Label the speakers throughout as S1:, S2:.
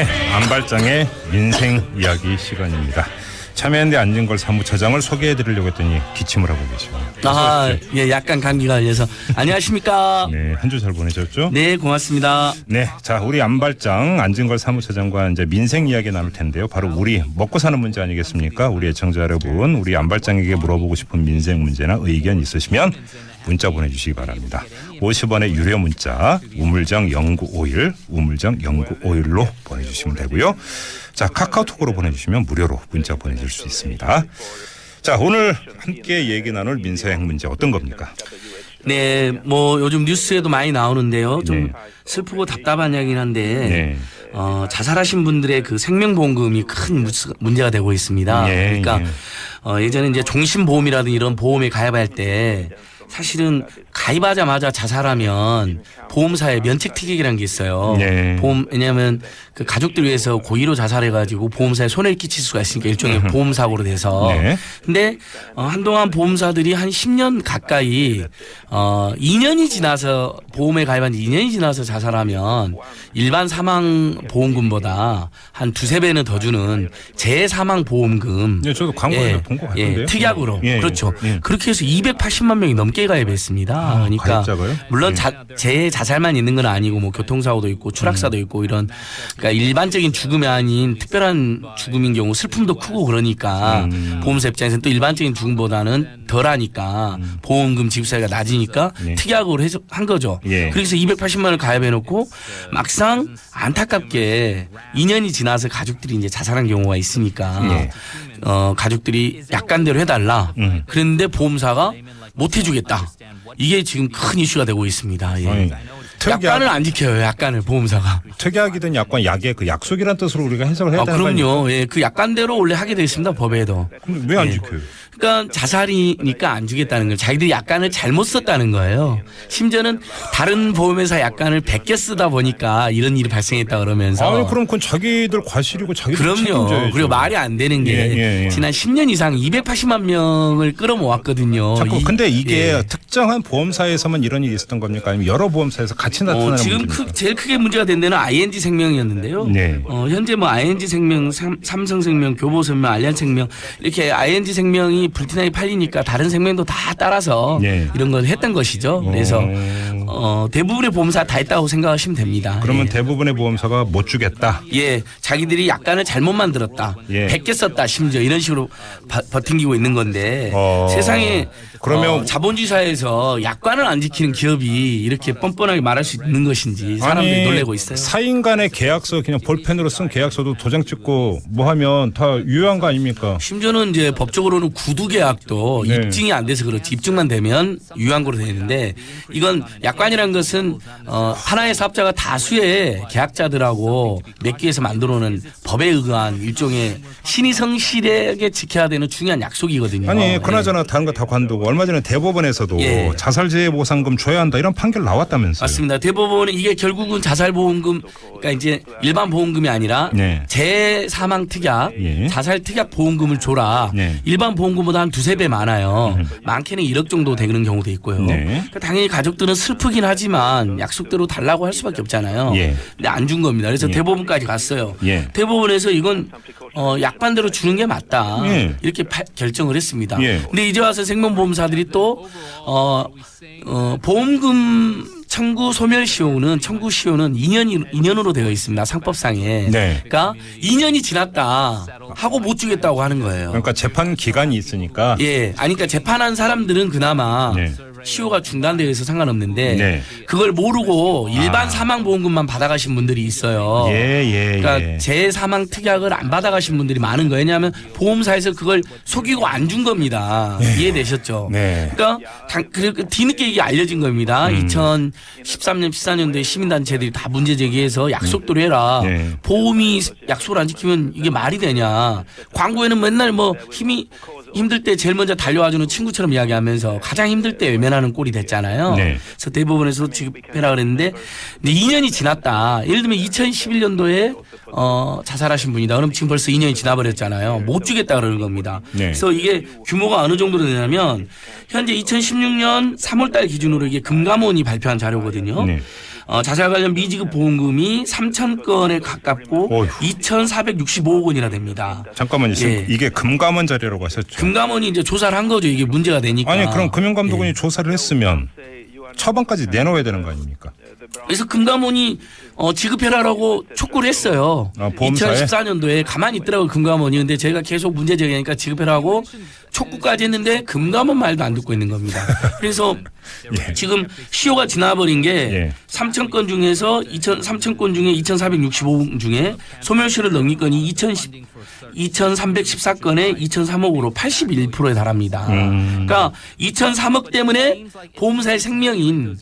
S1: 네, 안발장의 민생 이야기 시간입니다. 참여연대 안진걸 사무처장을 소개해드리려고 했더니 기침을 하고 계시네요.
S2: 예, 약간 감기가 걸려서. 안녕하십니까?
S1: 네, 한 주 잘 보내셨죠?
S2: 네, 고맙습니다.
S1: 네, 자, 우리 안발장 안진걸 사무처장과 이제 민생 이야기 나눌 텐데요. 바로 우리 먹고 사는 문제 아니겠습니까? 우리 애청자 여러분, 우리 안발장에게 물어보고 싶은 민생 문제나 의견 있으시면 문자 보내주시기 바랍니다. 50원의 유료 문자 우물정 0951 우물정 0951로 보내주시면 되고요. 자, 카카오톡으로 보내주시면 무료로 문자 보내줄 수 있습니다. 자, 오늘 함께 얘기 나눌 민생 문제 어떤 겁니까?
S2: 네, 뭐 요즘 뉴스에도 많이 나오는데요. 좀
S1: 네.
S2: 슬프고 답답한 이야기긴 한데 자살하신 분들의 그 생명보험금이 큰 문제가 되고 있습니다. 그러니까 예전에 이제 종신보험이라든 이런 보험에 가입할 때 사실은 가입하자마자 자살하면 보험사에 면책특약이라는 게 있어요. 왜냐하면 그 가족들 위해서 고의로 자살해가지고 보험사에 손해를 끼칠 수가 있으니까 일종의 보험사고로 돼서. 근데 한동안 보험사들이 한 10년 가까이 2년이 지나서 보험에 가입한 지 2년이 지나서 자살하면 일반 사망 보험금보다 한 두세 배는 더 주는 재사망 보험금.
S1: 네, 저도 광고에서 본 것 같은데요.
S2: 특약으로. 그렇죠. 그렇게 해서 280만 명이 넘게 가입했습니다. 그러니까
S1: 가입자가요?
S2: 물론 재자살만 있는 건 아니고 뭐 교통사고도 있고 추락사도 있고 이런 그러니까 일반적인 죽음이 아닌 특별한 죽음인 경우 슬픔도 크고 그러니까 보험사 입장에서는 또 일반적인 죽음보다는 덜하니까 보험금 지급사유가 낮으니까 특약으로 한 거죠. 그래서 280만 원을 가입해 놓고 막상 안타깝게 2년이 지나서 가족들이 이제 자살한 경우가 있으니까 가족들이 약관대로 해달라. 그랬는데 보험사가 못 해주겠다. 이게 지금 큰 이슈가 되고 있습니다. 약관을 안 지켜요. 약관을 보험사가.
S1: 특약이든 약관, 그 약속이란 뜻으로 우리가 해석을 해야 되는 거 아닙니까?
S2: 그럼요. 그 약관대로 원래 하게 되어 있습니다. 법에도.
S1: 왜 안 지켜요?
S2: 그러니까 자살이니까 안 주겠다는 거예요. 자기들이 약관을 잘못 썼다는 거예요. 심지어는 다른 보험회사 약관을 베껴 쓰다 보니까 이런 일이 발생했다 그러면서.
S1: 아니 그럼 그건 자기들 과실이고 자기들
S2: 그럼요.
S1: 책임져야죠.
S2: 그리고 말이 안 되는 게 지난 10년 이상 280만 명을 끌어모았거든요.
S1: 근데 이게 특정한 보험사에서만 이런 일이 있었던 겁니까? 아니면 여러 보험사에서 같이 나타나는
S2: 지금
S1: 문제입니까?
S2: 제일 크게 문제가 된 데는 ING생명이었는데요. 현재 뭐 ING생명, 삼성생명, 교보생명, 알리안생명 이렇게 ING생명이 불티나게 팔리니까 다른 생명도 다 따라서 이런 걸 했던 것이죠. 그래서 대부분의 보험사 다 했다고 생각하시면 됩니다.
S1: 그러면 대부분의 보험사가 못 주겠다.
S2: 자기들이 약관을 잘못 만들었다. 베껴 썼다 심지어 이런 식으로 버팅기고 있는 건데 세상에 그러면 자본주의 사회에서 약관을 안 지키는 기업이 이렇게 뻔뻔하게 말할 수 있는 것인지 사람들이 놀래고 있어요.
S1: 사인 간의 계약서 그냥 볼펜으로 쓴 계약서도 도장 찍고 뭐 하면 다 유효한 거 아닙니까?
S2: 심지어는 이제 법적으로는 구두 계약도 입증이 안 돼서 그렇지 입증만 되면 유효한 거로 되어 있는데 이건 약관이라는 것은 하나의 사업자가 다수의 계약자들하고 맺기 위해서 만들어 놓은 법에 의한 일종의 신의 성실하게 지켜야 되는 중요한 약속이거든요.
S1: 아니 그나저나 다른 거 다 관두고 얼마 전에 대법원에서도 자살재해보상금 줘야 한다 이런 판결 나왔다면서요.
S2: 맞습니다. 대법원은 이게 결국은 자살보험금 그러니까 이제 일반 보험금이 아니라 재사망 특약, 자살 특약 보험금을 줘라. 일반 보험금보다 한 두세 배 많아요. 많게는 1억 정도 되는 경우도 있고요. 그러니까 당연히 가족들은 슬프긴 하지만 약속대로 달라고 할 수밖에 없잖아요. 근데 안 준 겁니다. 그래서 대법원까지 갔어요. 대법원에서 이건 약관대로 주는 게 맞다. 이렇게 결정을 했습니다. 근데 이제 와서 생명보험사들이 또 보험금 청구 소멸시효는 2년으로 되어 있습니다. 상법상에. 그러니까 2년이 지났다 하고 못 주겠다고 하는 거예요.
S1: 그러니까 재판 기간이 있으니까.
S2: 그러니까 재판한 사람들은 그나마 시효가 중단되어 있어서 상관없는데 그걸 모르고 일반 사망보험금만 받아가신 분들이 있어요. 그러니까 재사망 특약을 안 받아가신 분들이 많은 거예요. 왜냐하면 보험사에서 그걸 속이고 안 준 겁니다. 이해되셨죠? 그러니까 뒤늦게 이게 알려진 겁니다. 2013년, 14년도에 시민단체들이 다 문제 제기해서 약속대로 해라. 보험이 약속을 안 지키면 이게 말이 되냐. 광고에는 맨날 뭐 힘들 때 제일 먼저 달려와주는 친구처럼 이야기하면서 가장 힘들 때 외면하는 꼴이 됐잖아요. 그래서 대법원에서 지급해라 그랬는데 2년이 지났다. 예를 들면 2011년도에 자살하신 분이다. 그럼 지금 벌써 2년이 지나버렸잖아요. 못 주겠다 그러는 겁니다. 그래서 이게 규모가 어느 정도로 되냐면 현재 2016년 3월 달 기준으로 이게 금감원이 발표한 자료거든요. 자살 관련 미지급 보험금이 3,000건에 가깝고 2,465억 원이나 됩니다.
S1: 잠깐만요.
S2: 예.
S1: 이게 금감원 자료라고 하셨죠?
S2: 금감원이 이제 조사를 한 거죠. 이게 문제가 되니까.
S1: 아니 그럼 금융감독원이 조사를 했으면 처방까지 내놓아야 되는 거 아닙니까?
S2: 그래서 금감원이 지급해라라고 촉구를 했어요.
S1: 보험사에?
S2: 2014년도에 가만히 있더라고요. 금감원이. 근데 저희가 계속 문제 제기하니까 지급해라고 촉구까지 했는데 금감원 말도 안 듣고 있는 겁니다. 그래서
S1: 예.
S2: 지금 시효가 지나버린 게
S1: 예.
S2: 3,000건 중에서 3,000건 중에 2,465건 중에 소멸시효를 넘긴 건이 2,314건에 2,003억으로 81%에 달합니다. 그러니까 2,003억 때문에 보험사의 생명인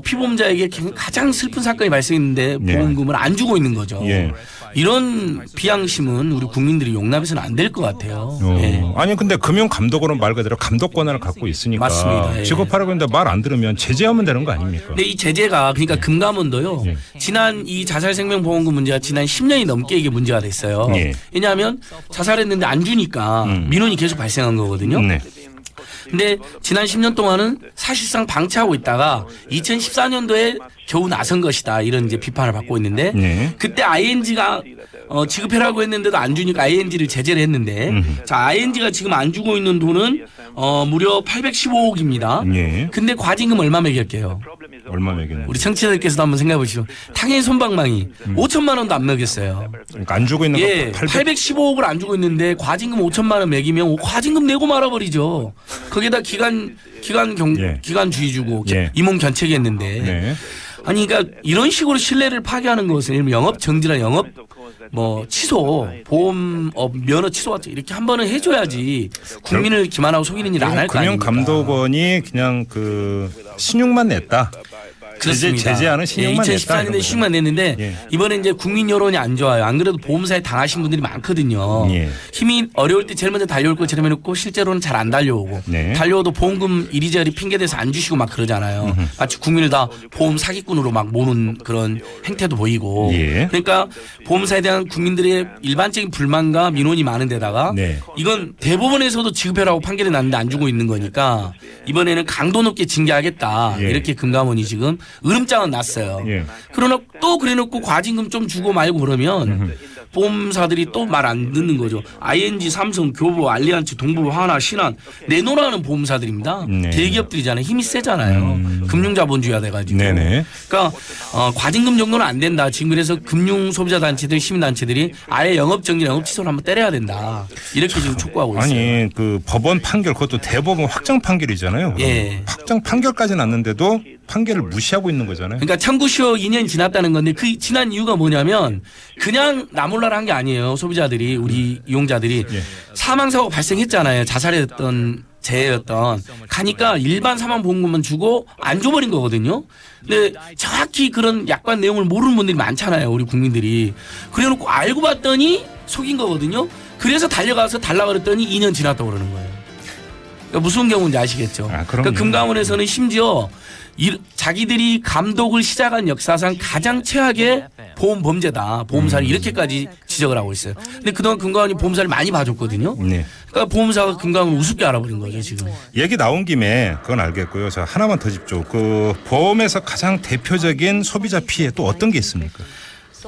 S2: 피보험자에게 가장 슬픈 사건이 발생했는데 보험금을 안 주고 있는 거죠.
S1: 예.
S2: 이런 비양심은 우리 국민들이 용납해서는 안 될 것 같아요. 예.
S1: 아니 근데 금융감독원은 말 그대로 감독 권한을 갖고 있으니까
S2: 맞습니다. 예.
S1: 지급하라고 했는데 말 안 들으면 제재하면 되는 거 아닙니까?
S2: 근데 이 제재가 그러니까 금감원도요. 지난 이 자살생명보험금 문제가 지난 10년이 넘게 이게 문제가 됐어요.
S1: 예.
S2: 왜냐하면 자살했는데 안 주니까 민원이 계속 발생한 거거든요.
S1: 네.
S2: 근데 지난 10년 동안은 사실상 방치하고 있다가 2014년도에 겨우 나선 것이다 이런 이제 비판을 받고 있는데 그때 ING가 지급해라고 했는데도 안 주니까 ING를 제재를 했는데 자 ING가 지금 안 주고 있는 돈은 무려 815억입니다. 근데 과징금 얼마 매겼게요?
S1: 얼마 매기는?
S2: 우리 청취자들께서도 한번 생각해 보시죠. 당연히 손방망이 5천만 원도 안 매겼어요.
S1: 그러니까 안 주고 있는 거
S2: 815억을 안 주고 있는데 과징금 5천만 원 매기면 과징금 내고 말아버리죠. 거기다 기간주의 주고 임원 견책이 했는데 아니 그러니까 이런 식으로 신뢰를 파괴하는 것은 영업 정지나 영업 취소, 보험업 면허 취소 같은 이렇게 한 번은 해줘야지 국민을 기만하고 속이는 일을 안 할 거 아닙니까?
S1: 금융감독원이 그냥 그 신용만 냈다. 제재하는 신용만 냈다.
S2: 2014년에 신용만 냈는데 이번에 이제 국민 여론이 안 좋아요. 안 그래도 보험사에 당하신 분들이 많거든요. 힘이 어려울 때 제일 먼저 달려올 걸 제대로해놓고 실제로는 잘 안 달려오고 달려오도 보험금 이리저리 핑계대서 안 주시고 막 그러잖아요. 마치 국민을 다 보험 사기꾼으로 막 모는 그런 행태도 보이고 그러니까 보험사에 대한 국민들의 일반적인 불만과 민원이 많은 데다가 이건 대법원에서도 지급해라고 판결이 났는데 안 주고 있는 거니까 이번에는 강도 높게 징계하겠다. 이렇게 금감원이 지금 으름장은 났어요. 그러나 또 그래놓고 과징금 좀 주고 말고 그러면 보험사들이 또 말 안 듣는 거죠. ING, 삼성, 교보, 알리안츠, 동부, 하나, 신한 내놓으라는 보험사들입니다. 대기업들이잖아요. 힘이 세잖아요. 금융자본주의가 돼가지고. 그러니까 과징금 정도는 안 된다. 지금 그래서 금융소비자단체들, 시민단체들이 아예 영업정지, 영업취소를 한번 때려야 된다. 이렇게 지금 촉구하고 있어요.
S1: 아니 그 법원 판결 그것도 대법원 확정 판결이잖아요. 확정 판결까지 났는데도 판결을 무시하고 있는 거잖아요.
S2: 그러니까 청구시효 2년이 지났다는 건데 그 지난 이유가 뭐냐면 그냥 나몰라라 한 게 아니에요. 소비자들이 우리 이용자들이 사망사고 발생했잖아요. 자살했던 재해였던 가니까 일반 사망보험금만 주고 안 줘버린 거거든요. 근데 정확히 그런 약관 내용을 모르는 분들이 많잖아요. 우리 국민들이. 그래놓고 알고 봤더니 속인 거거든요. 그래서 달려가서 달라고 그랬더니 2년 지났다고 그러는 거예요. 그러니까 무슨 경우인지 아시겠죠. 그러니까 금감원에서는 심지어 자기들이 감독을 시작한 역사상 가장 최악의 보험 범죄다. 보험사를 이렇게까지 지적을 하고 있어요. 근데 그동안 금감원이 보험사를 많이 봐줬거든요. 그러니까 보험사가 금감원을 우습게 알아버린 거죠 지금.
S1: 얘기 나온 김에 그건 알겠고요. 자 하나만 더 짚죠. 그 보험에서 가장 대표적인 소비자 피해 또 어떤 게 있습니까?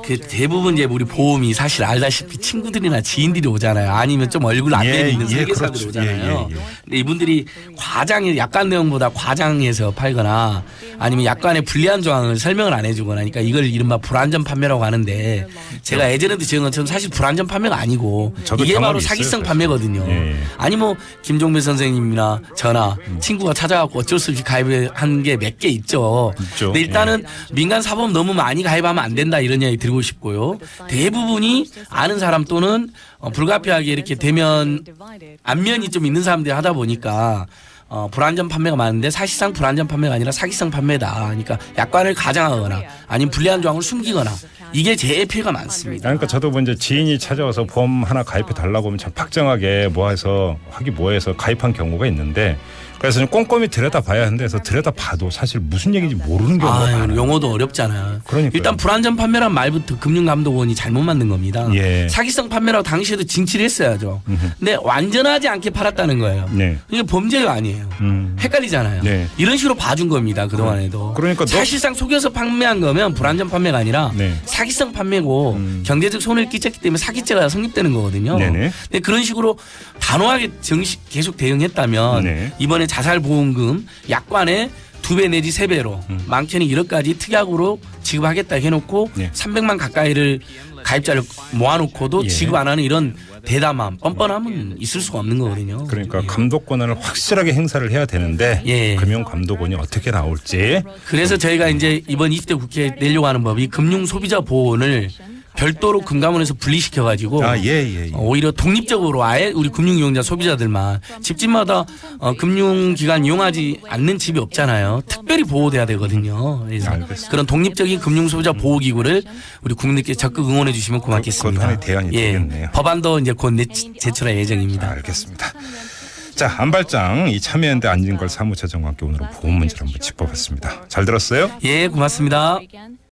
S2: 그 대부분 이제 우리 보험이 사실 알다시피 친구들이나 지인들이 오잖아요. 아니면 좀 얼굴 안면이 있는 설계사들이 오잖아요. 근데 이분들이 약관 내용보다 과장해서 팔거나 아니면 약관의 불리한 조항을 설명을 안 해주거나 하니까 이걸 이른바 불안전 판매라고 하는데 제가 예전에도 지은 것처럼 사실 불안전 판매가 아니고 이게 바로 사기성 판매거든요. 아니 뭐 김종배 선생님이나 저나 친구가 찾아갖고 어쩔 수 없이 가입한 게 몇 개 있죠. 근데 일단은 민간 사보험 너무 많이 가입하면 안 된다 이런 이야기 드리고 싶고요. 대부분이 아는 사람 또는 불가피하게 이렇게 되면 안면이 좀 있는 사람들이 하다 보니까 불안전 판매가 많은데 사실상 불안전 판매가 아니라 사기성 판매다. 그러니까 약관을 가장하거나 아니면 불리한 조항을 숨기거나 이게 제일 피해가 많습니다.
S1: 그러니까 저도 이제 지인이 찾아와서 보험 하나 가입해 달라고 하면 참 박정하게 뭐해서 가입한 경우가 있는데 그래서 좀 꼼꼼히 들여다봐야 하는데 그래서 들여다봐도 사실 무슨 얘기인지 모르는 경우가 많아요.
S2: 용어도 어렵잖아요.
S1: 그러니까요.
S2: 일단 불안전 판매란 말부터 금융감독원이 잘못 만든 겁니다.
S1: 예.
S2: 사기성 판매라고 당시에도 징치를 했어야죠. 근데 완전하지 않게 팔았다는 거예요.
S1: 네.
S2: 이게 범죄가 아니에요. 헷갈리잖아요.
S1: 네.
S2: 이런 식으로 봐준 겁니다. 그동안에도.
S1: 그러니까
S2: 사실상 속여서 판매한 거면 불안전 판매가 아니라
S1: 네.
S2: 사기성 판매고 경제적 손해를 끼쳤기 때문에 사기죄가 성립되는 거거든요.
S1: 네네.
S2: 근데 그런 식으로 단호하게 계속 대응했다면
S1: 네.
S2: 이번에 자살보험금 약관에 2배 내지 3배로 많게는 1억까지 특약으으로 지급하겠다 해놓고
S1: 네.
S2: 300만 가까이를 가입자를 모아놓고도
S1: 예.
S2: 지급 안 하는 이런 대담함, 뻔뻔함은 있을 수가 없는 거거든요.
S1: 그러니까 감독 권한을 확실하게 행사를 해야 되는데
S2: 예.
S1: 금융감독원이 어떻게 나올지.
S2: 그래서 저희가 이제 이번 20대 국회에 내려고 하는 법이 금융소비자 보호원을 별도로 금감원에서 분리시켜가지고 오히려 독립적으로 아예 우리 금융이용자 소비자들만 집집마다 금융기관 이용하지 않는 집이 없잖아요. 특별히 보호돼야 되거든요. 그래서
S1: 알겠습니다.
S2: 그런 독립적인 금융소비자 보호기구를 우리 국민들께 적극 응원해 주시면 고맙겠습니다.
S1: 그것 하나의 대안이 되겠네요.
S2: 법안도 이제 곧 제출할 예정입니다.
S1: 알겠습니다. 자, 안발장 이 참여연대 안진걸 사무처장과 함께 오늘은 보험 문제를 한번 짚어봤습니다. 잘 들었어요?
S2: 예, 고맙습니다.